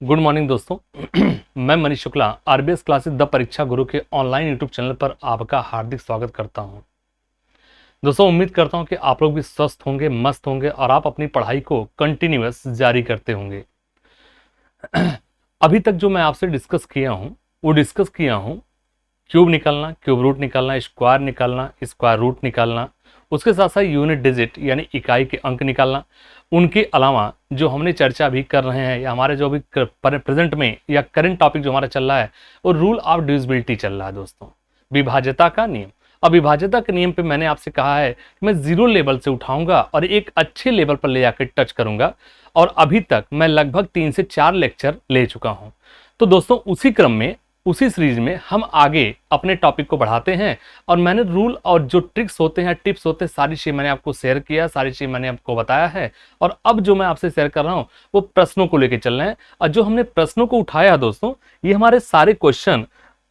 Good morning दोस्तों। मैं Manish Shukla RBS classes the परीक्षा गुरु के ऑनलाइन यूट्यूब चैनल पर आपका हार्दिक स्वागत करता हूं। दोस्तों उम्मीद करता हूं कि आप लोग भी स्वस्थ होंगे, मस्त होंगे और आप अपनी पढ़ाई को कंटिन्यूअस जारी करते होंगे। अभी तक जो मैं आपसे डिस्कस किया हूं वो डिस्कस किया हूं क्यूब निकालना, क्यूब रूट निकालना, स्क्वायर निकालना, स्क्वायर रूट निकालना, उसके साथ साथ यूनिट डिजिट यानी इकाई के अंक निकालना। उनके अलावा जो हमने चर्चा भी कर रहे हैं या हमारे जो अभी प्रेजेंट में या करंट टॉपिक जो हमारा चल रहा है वो रूल ऑफ डिविजिबिलिटी चल रहा है दोस्तों, विभाज्यता का नियम। अब विभाज्यता के नियम पे मैंने आपसे कहा है कि मैं जीरो लेवल से उठाऊंगा और एक अच्छे लेवल पर ले जाकर टच करूंगा, और अभी तक मैं लगभग 3 से 4 लेक्चर ले चुका हूं। तो दोस्तों उसी क्रम में, उसी सीरीज में हम आगे अपने टॉपिक को बढ़ाते हैं और मैंने रूल और जो ट्रिक्स होते हैं, टिप्स होते हैं, सारी चीज़ मैंने आपको शेयर किया, सारी चीज़ मैंने आपको बताया है। और अब जो मैं आपसे शेयर कर रहा हूं वो प्रश्नों को लेकर चल रहे हैं। और जो हमने प्रश्नों को उठाया दोस्तों, ये हमारे सारे क्वेश्चन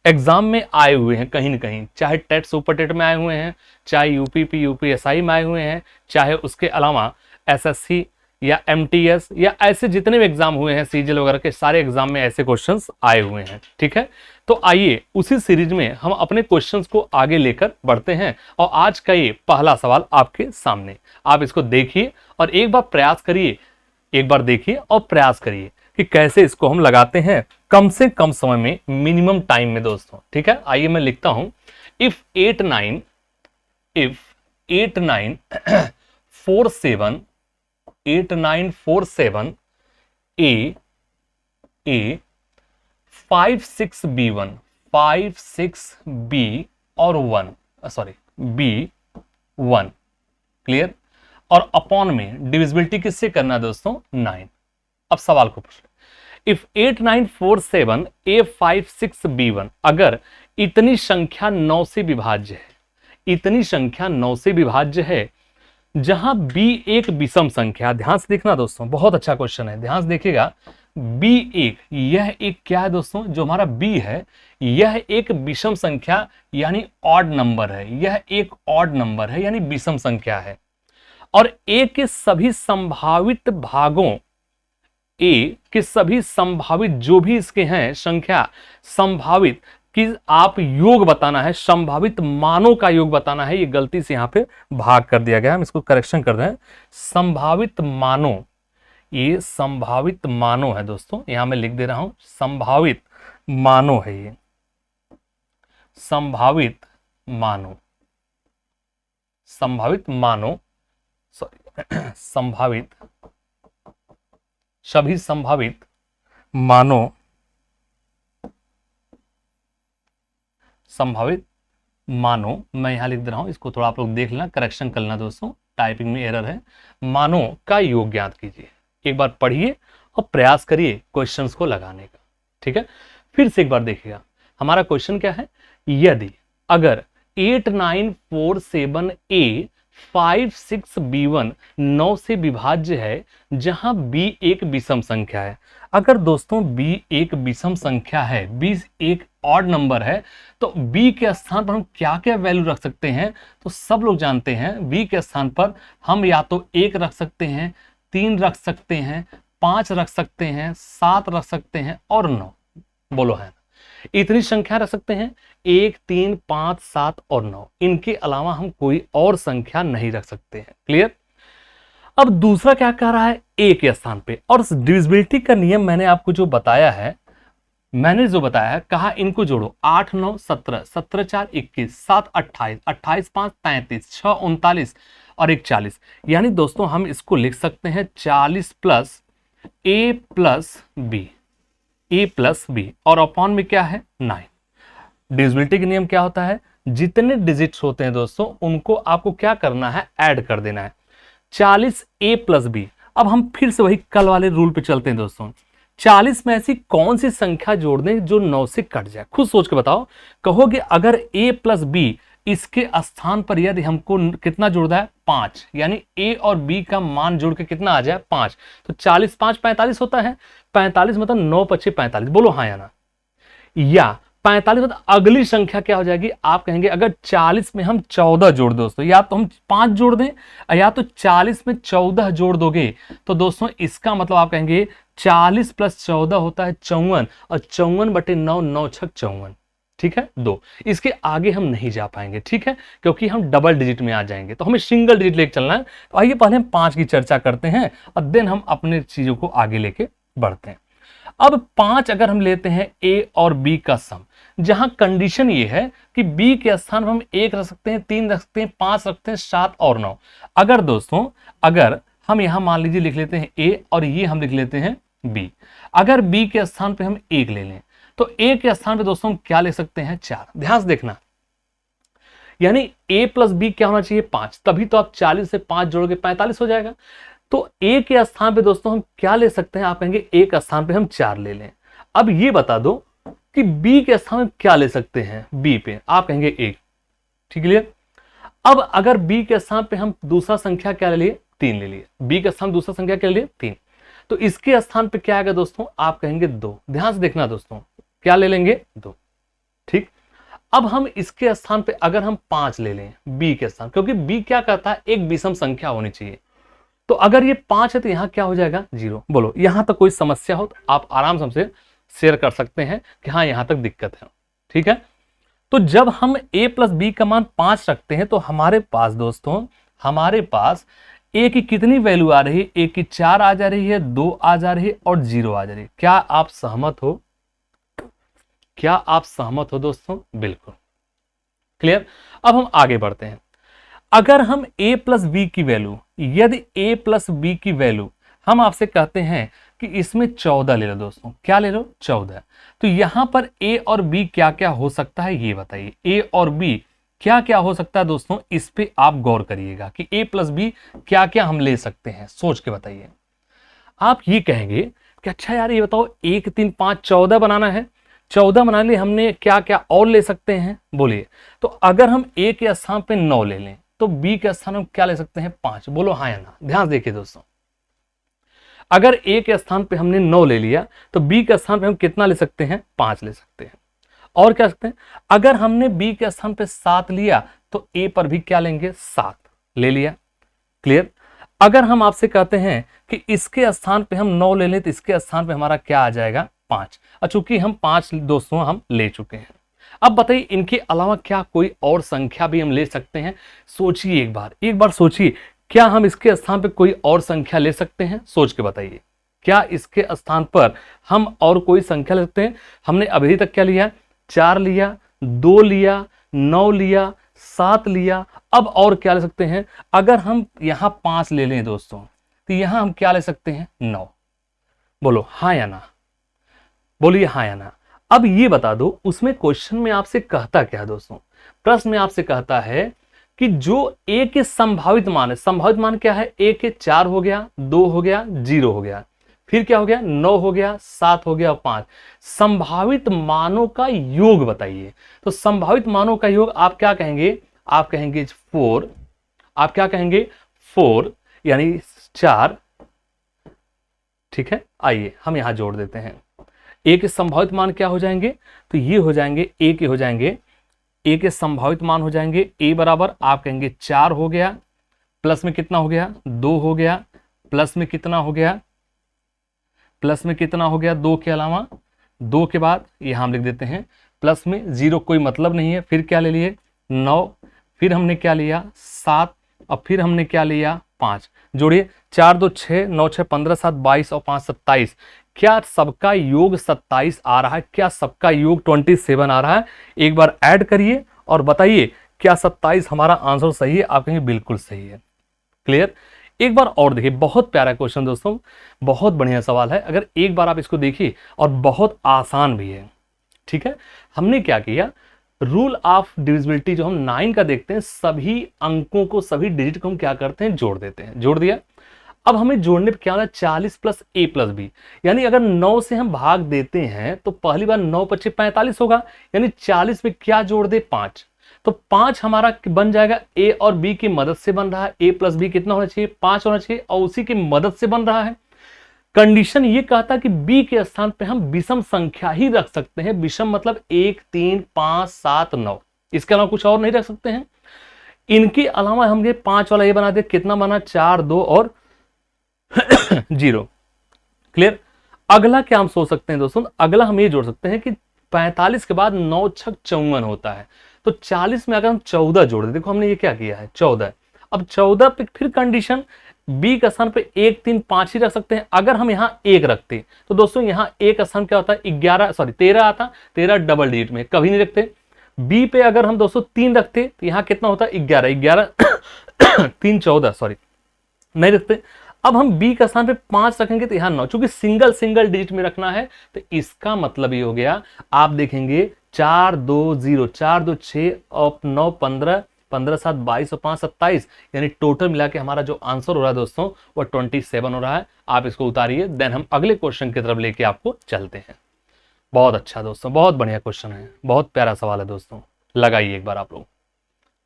एग्जाम में आए हुए हैं कहीं ना कहीं, चाहे टेट सुपर टेट में आए हुए हैं, चाहे यूपीपी यूपीएसआई में आए हुए हैं, चाहे उसके अलावा एसएससी या एमटीएस या ऐसे जितने भी एग्जाम हुए हैं, सीजीएल वगैरह के सारे एग्जाम में ऐसे क्वेश्चंस आए हुए हैं। ठीक है, तो आइए उसी सीरीज में हम अपने क्वेश्चंस को आगे लेकर बढ़ते हैं। और आज का ये पहला सवाल आपके सामने, आप इसको देखिए और एक बार प्रयास करिए, एक बार देखिए और प्रयास करिए कि कैसे इसको हम लगाते हैं कम से कम समय में, मिनिमम टाइम में दोस्तों। ठीक है, आइए मैं लिखता हूं, इफ 8 9 4 7 A 5 6 B1 5 6 B और 1 B1 क्लियर, और अपॉन में डिविजिबिलिटी किससे करना है दोस्तों? 9। अब सवाल को पूछ, इफ 8 9 4 7 A 5 6 B1, अगर इतनी संख्या 9 से विभाज्य है, इतनी संख्या 9 से विभाज्य है जहां b एक विषम संख्या, ध्यान से देखना दोस्तों, बहुत अच्छा क्वेश्चन है, ध्यान से देखिएगा। b1 यह एक क्या है दोस्तों? जो हमारा b है यह एक विषम संख्या यानी ऑड नंबर है, यह एक ऑड नंबर है यानी विषम संख्या है। और a के सभी संभावित भागों, a के सभी संभावित जो भी इसके हैं संख्या, संभावित कि आप योग बताना है, संभावित मानों का योग बताना है। ये गलती से यहां पे भाग कर दिया गया, हम इसको करेक्शन कर रहे हैं। संभावित मानों, ये संभावित मानों है दोस्तों, यहां मैं लिख दे रहा हूं संभावित मानों है, ये संभावित मानों, संभावित मानों, संभावित, सभी संभावित मानों, संभावित मानों, मैं यहां लिख दे रहा हूं, इसको थोड़ा आप लोग देख लेना, करेक्शन कर लेना दोस्तों, टाइपिंग में एरर है। मानों का योग ज्ञात कीजिए, एक बार पढ़िए और प्रयास करिए क्वेश्चंस को लगाने का। ठीक है, फिर से एक बार देखिएगा, हमारा क्वेश्चन क्या है? यदि अगर 8 9 4 7 A 5 6 B1 9 से विभाज्य है जहां b एक विषम संख्या है। अगर दोस्तों b एक विषम संख्या है, b एक ऑड नंबर है, तो b के स्थान पर हम क्या क्या वैल्यू रख सकते हैं? तो सब लोग जानते हैं b के स्थान पर हम या तो 1 रख सकते हैं, 3 रख सकते हैं, 5 रख सकते हैं, 7 रख सकते हैं और 9। बोलो है, इतनी संख्या रख सकते हैं, 1 3 5 7 और 9, इनके अलावा हम कोई और संख्या नहीं रख सकते हैं। क्लियर? अब दूसरा क्या कह रहा है? a के स्थान पे, और डिविजिबिलिटी का नियम मैंने आपको जो बताया है, मैंने जो बताया है, कहा इनको जोड़ो, 8 9 17 17 4 21 7 28 28 5 33 6 39 और 1 40। यानी दोस्तों हम इसको लिख सकते हैं 40 प्लस a प्लस b और अपॉन में क्या है? 9। डिविजिबिलिटी का नियम क्या होता है? जितने डिजिट्स होते हैं दोस्तों उनको आपको क्या करना है? ऐड कर देना है। 40 a प्लस b। अब हम फिर से वही कल वाले रूल पे चलते हैं दोस्तों, 40 में ऐसी कौन सी संख्या जोड़ दें जो 9 से कट जाए? खुद सोच के बताओ। कहोगे अगर a प्लस b, इसके स्थान पर यदि हमको कितना जोड़ना है? 5, यानी a और b का मान जोड़ के कितना आ जाए? 5। तो 40 5 45 होता है, 45 मतलब 9 × 5 = 45। बोलो हाँ या ना? या 45 मतलब अगली संख्या क्या हो जाएगी, आप कहेंगे अगर 40 में हम 14 जोड़ दो दोस्तों, या तो हम 5 जोड़ दें या तो 40 में 14 जोड़ दोगे, तो दोस्तों इसका मतलब आप कहेंगे 40 + 14 होता है 54, और 54/9 9 × 6 54, ठीक है 2। इसके आगे हम नहीं जा पाएंगे, ठीक है, क्योंकि हम डबल डिजिट में आ जाएंगे, तो हमें सिंगल डिजिट लेके चलना है। तो आइए पहले हम 5 की चर्चा करते हैं और देन हम अपने चीजों को आगे लेके बढ़ते हैं। अब 5 अगर हम लेते हैं ए और बी का सम, जहां कंडीशन ये है कि बी के स्थान पर हम 1 रख सकते हैं, 3 रख सकते हैं, 5 रखते हैं, 7 और 9। अगर दोस्तों अगर हम यहां मान लीजिए लिख लेते हैं ए और ये हम लिख लेते हैं बी, अगर बी के स्थान पे हम 1 ले लें तो ए के स्थान पे दोस्तों हम क्या ले सकते हैं 4। ध्यान से देखना, यानी a + b क्या होना चाहिए 5, तभी तो आप 40 से 5 जोड़ोगे 45 हो जाएगा। तो a के स्थान पे दोस्तों हम क्या ले सकते हैं, आप कहेंगे a के स्थान पे हम 4 ले लें। अब ये बता दो कि b के स्थान पे क्या ले सकते हैं, b पे आप कहेंगे 1, ठीक है। अब अगर b के स्थान पे हम दूसरा संख्या क्या ले लिए, 3 ले लिए, b के स्थान दूसरा संख्या क्या ले लिए 3, तो इसके स्थान पे क्या आएगा दोस्तों, आप कहेंगे 2। ध्यान से देखना दोस्तों, क्या ले लेंगे 2, ठीक। अब हम इसके स्थान पे अगर हम 5 ले लें b के स्थान, क्योंकि b क्या करता है एक विषम संख्या होनी चाहिए, तो अगर ये 5 है तो यहां क्या हो जाएगा 0। बोलो यहां तक कोई समस्या हो तो आप आराम से हमसे शेयर कर सकते हैं कि हाँ यहां तक दिक्कत है, ठीक है। तो जब हम a + b का मान 5 रखते हैं तो हमारे पास दोस्तों, हमारे पास a की कितनी वैल्यू आ रही है, a की 4 आ जा रही है, 2 आ जा रही है और 0 आ जा रही है। क्या आप सहमत हो, क्या आप सहमत हो दोस्तों, बिल्कुल क्लियर। अब हम आगे बढ़ते हैं। अगर हम a + b की वैल्यू, यदि a + b की वैल्यू हम आपसे कहते हैं कि इसमें 14 ले लो दोस्तों, क्या ले लो 14, तो यहां पर a और b क्या क्या हो सकता है ये बताइए, a और b क्या क्या हो सकता है दोस्तों, इस पे आप गौर करिएगा कि a + b क्या क्या हम ले सकते हैं, सोच के बताइए। आप ये कहेंगे कि अच्छा यार ये बताओ 1 3 5 14 बनाना है, 14 बनाने लिए हमने क्या क्या और ले सकते हैं, बोलिए। तो अगर हम a के स्थान पे 9 ले लें तो b के स्थान में क्या ले सकते हैं 5, बोलो हाँ या ना। ध्यान देखिए दोस्तों, अगर a के स्थान पे हमने 9 ले लिया तो b के स्थान पे हम कितना ले सकते हैं 5 ले सकते हैं। और क्या सकते हैं, अगर हमने b के स्थान पे 7 लिया तो a पर भी क्या लेंगे 7 ले लिया, क्लियर। अगर हम आपसे कहते हैं कि इसके स्थान पे हम 9 ले लें तो इसके स्थान पे हमारा क्या आ जाएगा 5, और चूंकि हम 5 दोस्तों हम ले चुके हैं। अब बताइए इनके अलावा क्या कोई और संख्या भी हम ले सकते हैं, सोचिए एक बार सोचिए, क्या हम इसके स्थान पे कोई और संख्या ले सकते हैं, सोच के बताइए। क्या इसके स्थान पर हम और कोई संख्या ले सकते हैं। हमने अभी तक क्या लिया, 4 लिया, 2 लिया, 9 लिया, 7 लिया, अब और क्या ले सकते हैं। अगर हम यहां 5 ले लें दोस्तों तो यहां हम क्या ले सकते हैं 9, बोलो हाँ या ना, बोलिए हाँ या ना। अब ये बता दो उसमें क्वेश्चन में आपसे कहता क्या है दोस्तों, प्रश्न में आपसे कहता है कि जो a के संभावित मान है, संभावित मान क्या है, a के 4 हो गया, 2 हो गया, 0 हो गया, फिर क्या हो गया 9 हो गया, 7 हो गया, 5, संभावित मानों का योग बताइए। तो संभावित मानों का योग आप क्या कहेंगे, आप कहेंगे 4, आप क्या कहेंगे 4 यानी 4, ठीक है। आइए हम यहां जोड़ देते हैं, a के संभावित मान क्या हो जाएंगे, तो ये हो जाएंगे a के, हो जाएंगे a के संभावित मान हो जाएंगे a बराबर आप कहेंगे 4 हो गया, प्लस में कितना हो गया 2 हो गया, प्लस में कितना हो गया, प्लस में कितना हो गया 2 के अलावा, 2 के बाद यहां हम लिख देते हैं प्लस में 0 कोई मतलब नहीं है, फिर क्या ले लिए 9, फिर हमने क्या लिया 7, और फिर हमने क्या लिया 5, जोड़िए 4 2 6 9 6 15 7 22 और 5 27, क्या सबका योग 27 आ रहा है, क्या सबका योग 27 आ रहा है। एक बार ऐड करिए और बताइए क्या 27 हमारा आंसर सही है, आप कहेंगे बिल्कुल सही है, क्लियर। एक बार और देखिए, बहुत प्यारा क्वेश्चन दोस्तों, बहुत बढ़िया सवाल है, अगर एक बार आप इसको देखिए, और बहुत आसान भी है, ठीक है। हमने क्या किया, रूल ऑफ डिविजिबिलिटी जो हम 9 का देखते हैं, सभी अंकों को, सभी डिजिट को हम क्या करते हैं जोड़ देते हैं, जोड़ दिया। अब हमें जोड़ने पे क्या होना है 40 + a + b, यानी अगर 9 से हम भाग देते हैं तो पहली बार 9 × 5 45 होगा, यानी 40 में क्या जोड़ दे 5, तो 5 हमारा बन जाएगा a और b की मदद से बन रहा है, a + b कितना होना चाहिए 5 होना चाहिए, और उसी की मदद से बन रहा है। कंडीशन ये कहता कि बी के स्थान पे हम विषम संख्या ही रख सकते हैं। विषम मतलब 1, 3, 5, 7, 9, इसके अलावा कुछ और नहीं रख सकते हैं। इनके अलावा हम ये 5 वाला ये बना दे, कितना बना, 4, 2 और 0। क्लियर। अगला क्या हम सोच सकते हैं दोस्तों, अगला हम ये जोड़ सकते हैं कि 45 के बाद 9 छक 54 होता है, तो 40 में अगर हम 14 जोड़ दें, देखो हमने ये क्या किया है 14। अब 14 पे फिर कंडीशन बी का स्थान पे 1, 3, 5 ही रख सकते हैं। अगर हम यहाँ 1 रखते तो दोस्तों यहाँ ए का स्थान क्या होता है, 13 आता, 13 डबल डिजिट में कभी नहीं रखते। बी पे अगर हम दोस्तों 3 रखते तो यहाँ कितना होता है 11 3 14 सॉरी नहीं रखते। अब हम बी का स्थान पे 5 रखेंगे तो यहाँ 9, चूंकि सिंगल डिजिट में रखना है तो इसका मतलब ये हो गया, आप देखेंगे 4 2 0 4 2 6 और 9 15 15 7 22 और 5 27, यानी टोटल मिला के हमारा जो आंसर हो रहा है दोस्तों वो 27 हो रहा है। आप इसको उतारिए, देन हम अगले क्वेश्चन की तरफ लेके आपको चलते हैं। बहुत अच्छा दोस्तों, बहुत बढ़िया क्वेश्चन है, बहुत प्यारा सवाल है दोस्तों, लगाइए एक बार आप लोग।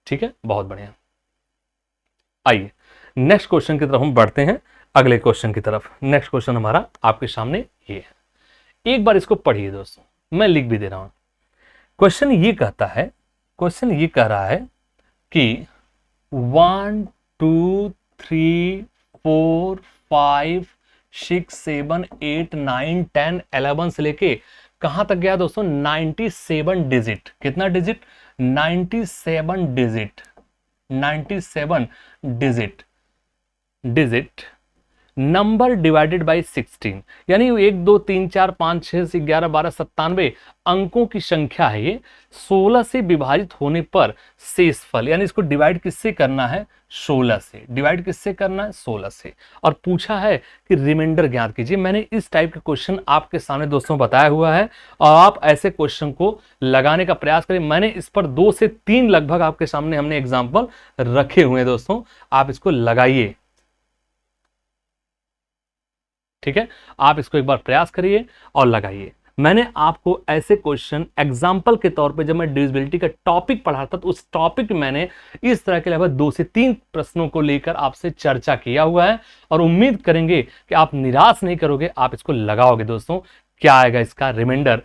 ठीक है, बहुत बढ़िया। आइए नेक्स्ट क्वेश्चन की तरफ हम बढ़ते हैं, अगले क्वेश्चन की तरफ। नेक्स्ट क्वेश्चन हमारा आपके सामने ये है, एक बार इसको पढ़िए दोस्तों, मैं लिख भी दे रहा हूं। क्वेश्चन ये कहता है, क्वेश्चन ये कह रहा है कि 1 2 3 4 5 6 7 8 9 10 11 से लेके कहां तक गया दोस्तों, 97 डिजिट। कितना digit, 97 digit, 97 digit number divided by 16, यानी 1 2 3 4 5 6 से 11 12 97 अंकों की संख्या है ये। 16 से विभाजित होने पर शेषफल, यानी इसको डिवाइड किससे करना है, 16 से। डिवाइड किससे करना है, 16 से। और पूछा है कि रिमाइंडर ज्ञात कीजिए। मैंने इस टाइप के क्वेश्चन आपके सामने दोस्तों बताया हुआ है, और आप ऐसे क्वेश्चन को लगाने का प्रयास करें। मैंने इस पर 2 से 3 लगभग आपके सामने हमने एग्जाम्पल रखे हुए हैं दोस्तों, आप इसको लगाइए। ठीक है, आप इसको एक बार प्रयास करिए और लगाइए। मैंने आपको ऐसे क्वेश्चन एग्जाम्पल के तौर पे जब मैं डिविजिबिलिटी का टॉपिक पढ़ाता तो उस टॉपिक में मैंने इस तरह के लगभग 2 से 3 प्रश्नों को लेकर आपसे चर्चा किया हुआ है, और उम्मीद करेंगे कि आप निराश नहीं करोगे, आप इसको लगाओगे दोस्तों। क्या आएगा इसका, रिमाइंडर।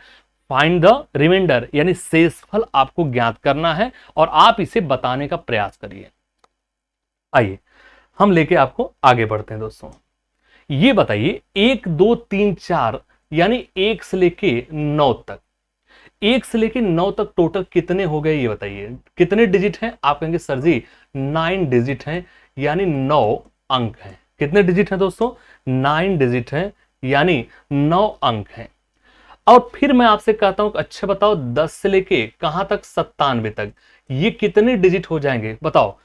फाइंड द रिमाइंडर, यानी शेषफल आपको ज्ञात करना है और आप इसे बताने का प्रयास करिए। आइए हम लेके आपको आगे बढ़ते हैं दोस्तों। ये बताइए 1 2 3 4 यानी 1 से लेके 9 तक, 1 से लेके 9 तक टोटल कितने हो गए, ये बताइए कितने डिजिट हैं। आप कहेंगे सर जी 9 डिजिट हैं, यानी 9 अंक हैं। कितने डिजिट हैं दोस्तों, 9 डिजिट हैं, यानी 9 अंक हैं। और फिर मैं आपसे कहता हूं अच्छा बताओ 10 से लेके कहां तक, 97 तक, ये कितने डिजिट हो जाएंगे बताओ।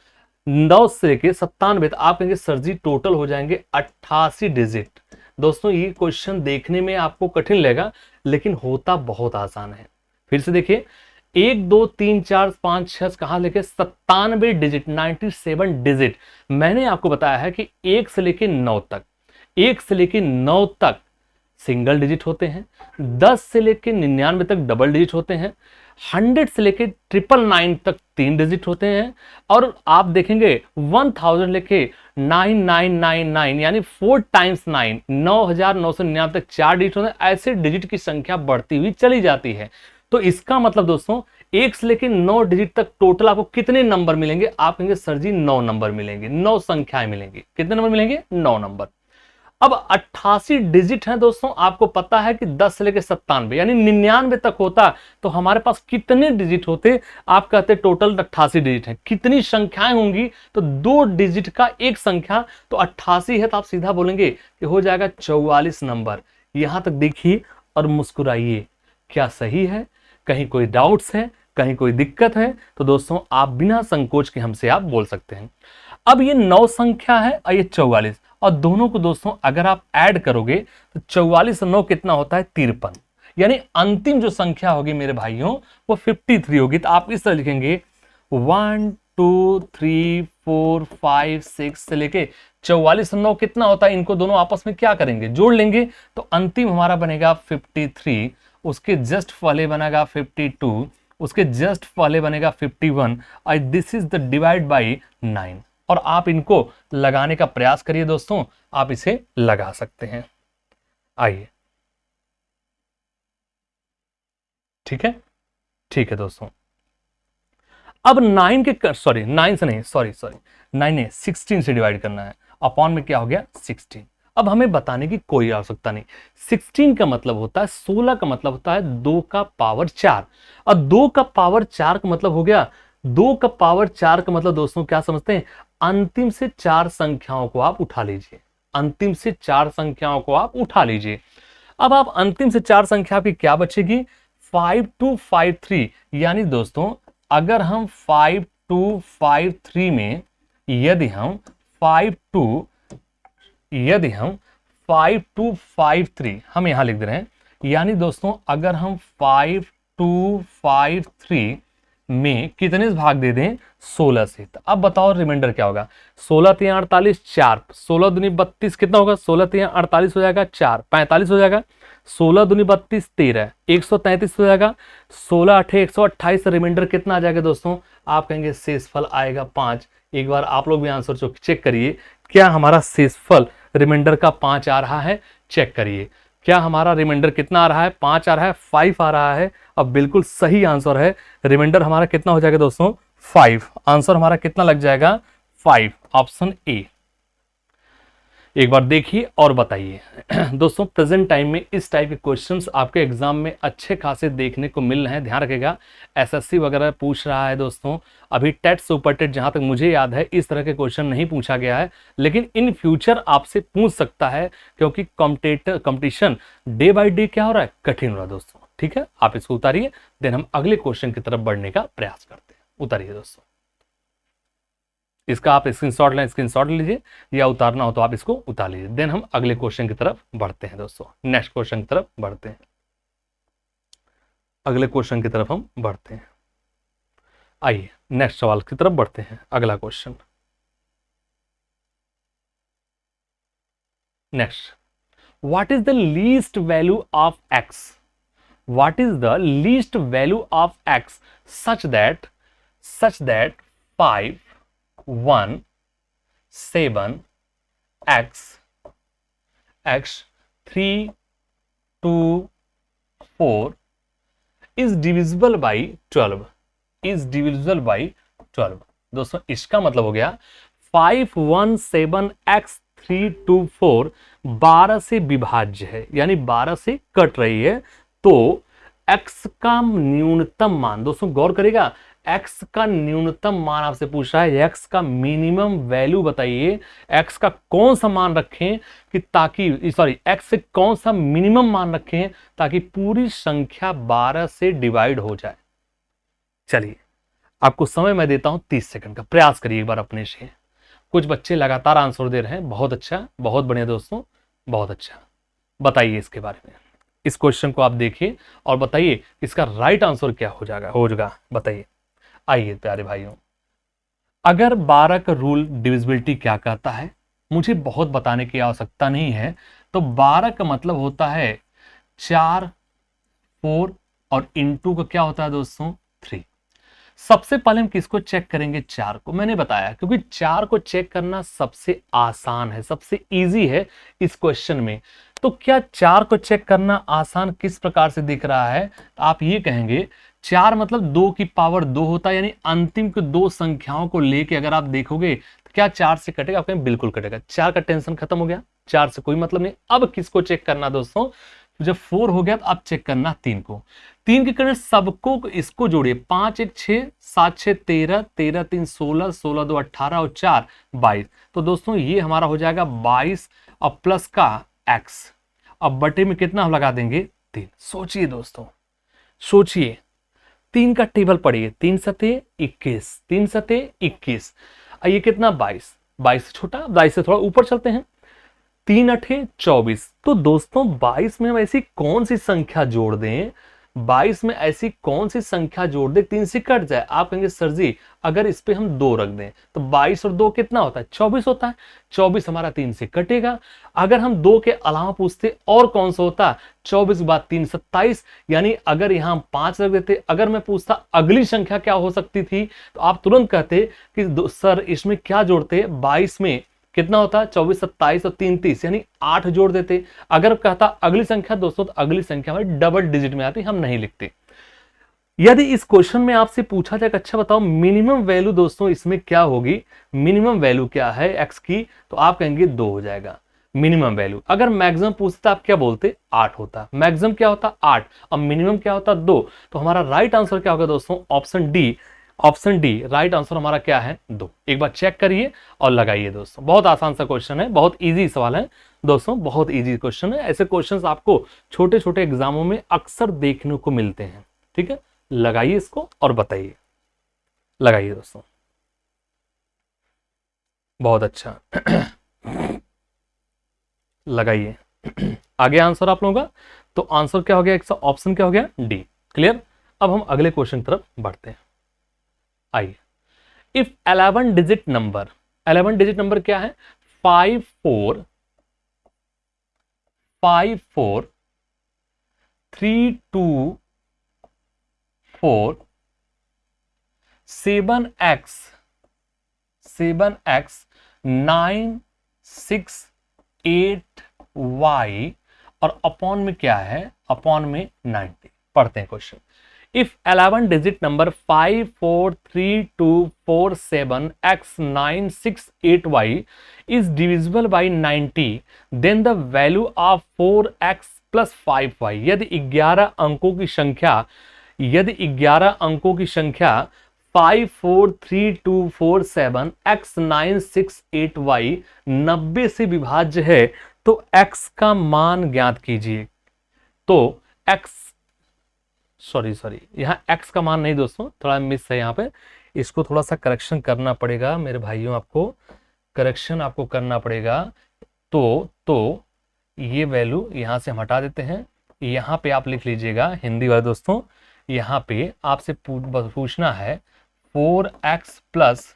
9 से लेके 97 तक आप कहेंगे सर जी टोटल हो जाएंगे 88 डिजिट। दोस्तों ये क्वेश्चन देखने में आपको कठिन लगेगा, लेकिन होता बहुत आसान है। फिर से देखिए 1 2 3 4 5 6 कहां लेके 97 डिजिट, 97 डिजिट। मैंने आपको बताया है कि 1 से लेके 9 तक, 1 से लेके 9 तक सिंगल डिजिट होते हैं, 10 से लेके 99 तक डबल डिजिट होते हैं, 100 से लेके 999 तक 3 डिजिट होते हैं, और आप देखेंगे 1000 लेके 9999 यानी 4 टाइम्स 9, 9999 तक 4 डिजिट होते हैं। ऐसे डिजिट की संख्या बढ़ती हुई चली जाती है। तो इसका मतलब दोस्तों 1 से लेके 9 डिजिट तक टोटल आपको कितने नंबर मिलेंगे, आप कहेंगे सर जी 9 नंबर मिलेंगे, 9 संख्याएं मिलेंगी। कितने नंबर मिलेंगे, 9 नंबर। अब 88 डिजिट है दोस्तों, आपको पता है कि 10 से लेकर 97 यानी 99 तक होता तो हमारे पास कितने डिजिट होते, आप कहते टोटल 88 डिजिट है। कितनी संख्याएं होंगी, तो 2 डिजिट का एक संख्या, तो 88 है तो आप सीधा बोलेंगे कि हो जाएगा 44 नंबर। यहां तक देखिए और मुस्कुराइए, क्या सही है, कहीं कोई डाउट्स है, कहीं कोई दिक्कत है, तो दोस्तों आप बिना संकोच के हमसे आप बोल सकते हैं। अब ये 9 संख्या है और ये 44, और दोनों को दोस्तों अगर आप ऐड करोगे तो 44 और 9 कितना होता है, 53, यानी अंतिम जो संख्या होगी मेरे भाइयों वो 53 होगी। तो आप इस तरह लिखेंगे 1 2 3 4 5 6 से लेके 44 और 9 कितना होता है, इनको दोनों आपस में क्या करेंगे, जोड़ लेंगे, तो अंतिम हमारा बनेगा 53, उसके जस्ट पहले बनेगा 52, उसके जस्ट पहले बनेगा 51, और this is the divide by 9। और आप इनको लगाने का प्रयास करिए दोस्तों, आप इसे लगा सकते हैं। आइए, ठीक है, ठीक है दोस्तों। अब 9 के सॉरी 9 से नहीं, सॉरी 9 ने 16 से डिवाइड करना है, अपॉन में क्या हो गया 16। अब हमें बताने की कोई आवश्यकता नहीं। 16 का मतलब होता है 16 का मतलब होता है 2 का पावर 4, और 2 का पावर 4 का मतलब हो गया 2 का पावर 4 का मतलब दोस्तों क्या समझते हैं, अंतिम से 4 संख्याओं को आप उठा लीजिए, अंतिम से 4 संख्याओं को आप उठा लीजिए। अब आप अंतिम से 4 संख्या आपकी क्या बचेगी, 5253। यानी दोस्तों अगर हम 5253 में यदि हम 5253 हम यहां लिख दे रहे हैं, यानी दोस्तों अगर हम 5253 में कितने से भाग दे दें, 16 से, तो अब बताओ रिमाइंडर क्या होगा। 16 3 48, 4, 16 दूनी 32 कितना होगा, 16 3 48 हो जाएगा, 4 45 हो जाएगा, 16 दूनी 32 13 133 हो जाएगा, 16 8 128, रिमाइंडर कितना आ जाएगा दोस्तों, आप कहेंगे शेषफल आएगा 5। एक बार आप लोग भी आंसर चेक करिए, क्या हमारा शेषफल रिमाइंडर का 5 आ रहा है, चेक करिए क्या हमारा रिमाइंडर कितना आ रहा है, 5 आ रहा है, 5 आ रहा है। अब बिल्कुल सही आंसर है, रिमाइंडर हमारा कितना हो जाएगा दोस्तों 5, आंसर हमारा कितना लग जाएगा 5, ऑप्शन ए। एक बार देखिए और बताइए। दोस्तों प्रेजेंट टाइम में इस टाइप के क्वेश्चंस आपके एग्जाम में अच्छे खासे देखने को मिल रहे हैं, ध्यान रखिएगा। एसएससी वगैरह पूछ रहा है दोस्तों, अभी टेट सुपर टेट जहां तक मुझे याद है इस तरह के क्वेश्चन नहीं पूछा गया है, लेकिन इन फ्यूचर आपसे पूछ सकता है, क्योंकि कंपटीशन डे बाई डे क्या हो रहा है, कठिन हो रहा है दोस्तों। ठीक है, आप इसको उतारिए, देन हम अगले क्वेश्चन की तरफ बढ़ने का प्रयास करते हैं। उतारिए दोस्तों, इसका आप स्क्रीनशॉट लें, स्क्रीनशॉट लीजिए, या उतारना हो तो आप इसको उतार लीजिए। देन हम अगले क्वेश्चन की तरफ बढ़ते हैं दोस्तों, नेक्स्ट क्वेश्चन की तरफ बढ़ते हैं, अगले क्वेश्चन की तरफ हम बढ़ते हैं। आइए नेक्स्ट सवाल की तरफ बढ़ते हैं, अगला question. Next, what is the least value of x, what is the least value of x such that 5 1 7 x 3 2 4 is divisible by 12, is divisible by 12। दोस्तों इसका मतलब हो गया 5 1 7 x 3 2 4 12 से विभाज्य है, यानी 12 से कट रही है, तो x का न्यूनतम मान, दोस्तों गौर करेगा, x का न्यूनतम मान आपसे पूछ रहा है, x का मिनिमम वैल्यू बताइए, x का कौन सा मान रखें कि ताकि सॉरी x से कौन सा मिनिमम मान रखें ताकि पूरी संख्या 12 से डिवाइड हो जाए। चलिए आपको समय मैं देता हूं 30 सेकंड का, प्रयास करिए एक बार अपने से। कुछ बच्चे लगातार आंसर दे रहे हैं, बहुत अच्छा, बहुत बढ़िया दोस्तों, बहुत अच्छा। बताइए इसके बारे में, इस क्वेश्चन को आप देखिए और बताइए इसका राइट आंसर क्या हो जाएगा बताइए। आइए प्यारे भाइयों, अगर 12 का रूल डिविजिबिलिटी क्या कहता है, मुझे बहुत बताने की आवश्यकता नहीं है, तो 12 का मतलब होता है 4 4 और इनटू का क्या होता है दोस्तों 3। सबसे पहले हम किसको चेक करेंगे, 4 को। मैंने बताया क्योंकि 4 को चेक करना सबसे आसान है, सबसे इजी है इस क्वेश्चन में। तो क्या 4 को चेक करना आसान किस प्रकार से दिख रहा है, तो आप ये कहेंगे 4 मतलब 2 की पावर 2 होता है, यानी अंतिम के 2 संख्याओं को लेके अगर आप देखोगे तो क्या 4 से कटेगा, आप कहेंगे बिल्कुल कटेगा, 4 का टेंशन खत्म हो गया, 4 से कोई मतलब नहीं। अब किसको चेक करना दोस्तों, जब 4 हो गया तो आप चेक करना 3 को। 3 के करंट सबको इसको जोड़िए, 5 1 6 7 6 13 13 3 16 16 2 18 और 4 22। तो दोस्तों ये हमारा हो जाएगा 22 और प्लस का x, अब बटे में कितना हम लगा देंगे 3। सोचिए दोस्तों, सोचिए, 3 का टेबल पढ़िए, 3 सते 21, 3 सते 21, ये कितना 22, 22 से छोटा, 22 से थोड़ा ऊपर चलते हैं, 3 अठे 24। तो दोस्तों 22 में हम ऐसी कौन सी संख्या जोड़ दें, 22 में ऐसी कौन सी संख्या जोड़ दें 3 से कट जाए। आप कहेंगे सर जी अगर इस पे हम 2 रख दें तो 22 और 2 कितना होता है 24 होता है, 24 हमारा 3 से कटेगा। अगर हम 2 के अलावा पूछते और कौन सा होता, 24 के बाद 3 27, यानी अगर यहां हम 5 रख देते, अगर मैं पूछता अगली संख्या क्या हो सकती थी तो आप तुरंत कहते कि सर इसमें क्या जोड़ते, 22 में कितना होता है 24, 27 और 3, 30, यानी 8 जोड़ देते। अगर कहता अगली संख्या दोस्तों, तो अगली संख्या हमारी डबल डिजिट में आती, हम नहीं लिखते। यदि इस क्वेश्चन में आपसे पूछा जाए अच्छा बताओ मिनिमम वैल्यू दोस्तों इसमें क्या होगी, मिनिमम वैल्यू क्या है एक्स की, तो आप कहेंगे 2 हो जाएगा मिनिमम वैल्यू। अगर मैक्सिमम पूछता आप क्या बोलते, 8 होता। मैक्सिमम क्या होता 8, अब मिनिमम क्या होता 2। तो हमारा राइट आंसर क्या होगा दोस्तों, option D. Option D right answer हमारा क्या है, 2। एक बार चेक करिए और लगाइए दोस्तों, बहुत आसान सा क्वेश्चन है, बहुत इजी सवाल है दोस्तों, बहुत इजी क्वेश्चन है। ऐसे क्वेश्चंस आपको छोटे छोटे एग्जामों में अक्सर देखने को मिलते हैं। ठीक है, लगाइए इसको और बताइए, लगाइए दोस्तों, बहुत अच्छा लगाइए। आगे आंसर आप लोगों का, तो आंसर क्या हो गया, एक ऑप्शन क्या हो गया, डी। क्लियर। अब हम अगले क्वेश्चन की तरफ बढ़ते हैं। आइए, if 11 digit number, 11 digit number क्या है, 5 4 5 4 3 2 4 7x 9 6 8y और अपॉन में क्या है, अपॉन में 90। पढ़ते हैं question. If 11 digit number 5 4 3 2 4 7 x 9 6 8y is divisible by 90, then the value of 4x plus 5y। यदि 11 अंकों की संख्या, यदि 11 अंकों की संख्या 5 4 3 2 4 7 x 9 6 8y 90 से विभाज्य है, तो x का मान ज्ञात कीजिए। तो x, सॉरी यहां x का मान नहीं दोस्तों, थोड़ा मिस है यहां पे, इसको थोड़ा सा करेक्शन करना पड़ेगा मेरे भाइयों, आपको करेक्शन आपको करना पड़ेगा। तो ये वैल्यू यहां से हम हटा देते हैं, यहां पे आप लिख लीजिएगा हिंदी वाले दोस्तों, यहां पे आपसे पूछना है 4x plus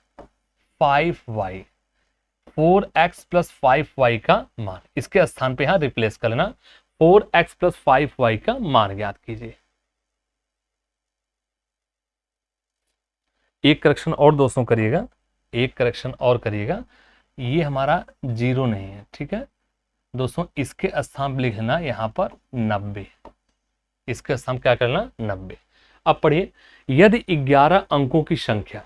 5y, 4x plus 5y का मान, इसके स्थान पे यहां रिप्लेस कर लेना, 4x प्लस 5y का मान ज्ञात कीजिए। एक करेक्शन और दोस्तों करिएगा, एक करेक्शन और करिएगा, ये हमारा 0 नहीं है, ठीक है दोस्तों, इसके स्थान पर लिखना यहां पर 90, इसके स्थान क्या करना 90। अब पढ़िए, यदि 11 अंकों की संख्या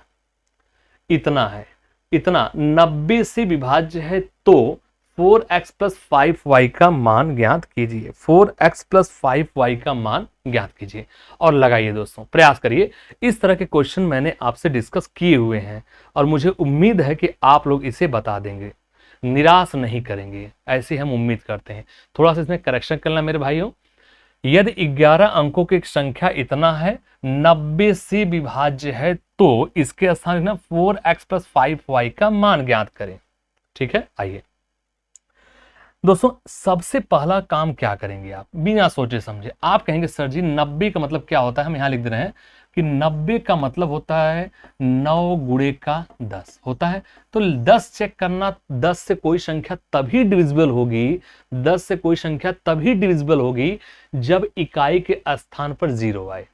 इतना है, इतना 90 से विभाज्य है, तो 4x प्लस 5y का मान ज्ञात कीजिए, 4x प्लस 5y का मान ज्ञात कीजिए और लगाइए दोस्तों, प्रयास करिए। इस तरह के क्वेश्चन मैंने आपसे डिस्कस किए हुए हैं और मुझे उम्मीद है कि आप लोग इसे बता देंगे, निराश नहीं करेंगे, ऐसी हम उम्मीद करते हैं। थोड़ा सा इसमें करेक्शन करना मेरे भाइयों, यदि 11 अंकों की संख्या इतना है, 90 से विभाज्य है, तो इसके स्थान में 4x प्लस 5y का मान ज्ञात करें। ठीक है, आइए दोस्तों, सबसे पहला काम क्या करेंगे आप, बिना सोचे समझे आप कहेंगे सर जी 90 का मतलब क्या होता है, हम यहां लिख दे रहे हैं कि 90 का मतलब होता है 9 गुणे का 10 होता है। तो 10 चेक करना, 10 से कोई संख्या तभी डिविजिबल होगी, 10 से कोई संख्या तभी डिविजिबल होगी जब इकाई के स्थान पर 0 आए।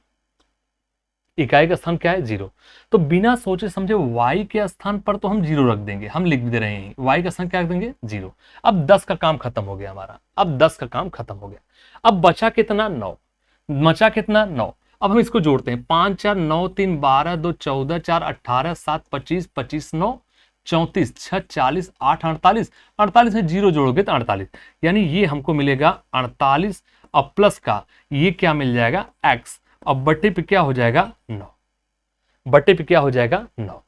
इकाई का स्थान क्या है 0, तो बिना सोचे समझे y के स्थान पर तो हम 0 रख देंगे, हम लिख दे रहे हैं y का स्थान क्या रख देंगे 0। अब 10 का काम खत्म हो गया हमारा, अब 10 का काम खत्म हो गया। अब बचा कितना 9, बचा कितना 9। अब हम इसको जोड़ते हैं, 5 4 9 3 12 2 14 4 18 7 25 25 9 34 6 40 8 48, 48 में 0 जोड़ोगे तो 48, यानी ये हमको मिलेगा 48। अब प्लस का ये क्या मिल जाएगा x, अब बट्टे पे क्या हो जाएगा 9, बट्टे पे क्या हो जाएगा 9।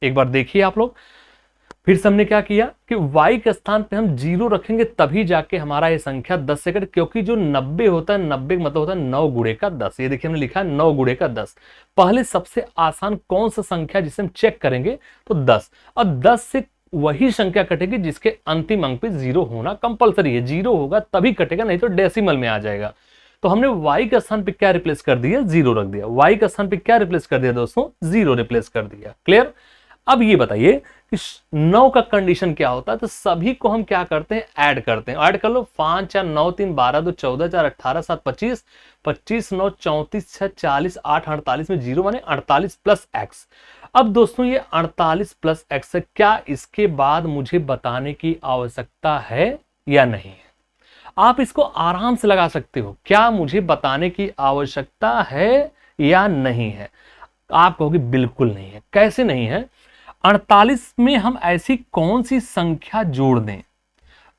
एक बार देखिए आप लोग, फिर से हमने क्या किया कि y के स्थान पे हम 0 रखेंगे तभी जाके हमारा ये संख्या 10 से कटे, क्योंकि जो 90 होता है 90 का मतलब होता है 9 गुणे का 10। ये देखिए हमने लिखा है 9 गुणे का 10। पहले सबसे आसान कौन सा संख्या जिसे हम चेक करेंगे तो 10, और 10 से वही संख्या कटेगी जिसके अंतिम अंक पे 0 होना कंपलसरी है, 0 होगा तभी कटेगा, नहीं तो डेसिमल में आ जाएगा। तो हमने y के स्थान पे क्या रिप्लेस कर दिया 0 रख दिया, y के स्थान पे क्या रिप्लेस कर दिया दोस्तों 0 रिप्लेस कर दिया। क्लियर। अब ये बताइए कि 9 का कंडीशन क्या होता है, तो सभी को हम क्या करते हैं ऐड करते हैं, ऐड कर लो 5 4 9 3 12 2 14 4 18 7 25 25 9 34 6 40 8 48 में 0 माने 48 प्लस x। अब दोस्तों ये 48 प्लस एक्स है, क्या इसके बाद मुझे बताने की आवश्यकता है या नहीं है? आप इसको आराम से लगा सकते हो, क्या मुझे बताने की आवश्यकता है या नहीं है? आप कहोगे बिल्कुल नहीं है। कैसे नहीं है? 48 में हम ऐसी कौन सी संख्या जोड़ दें,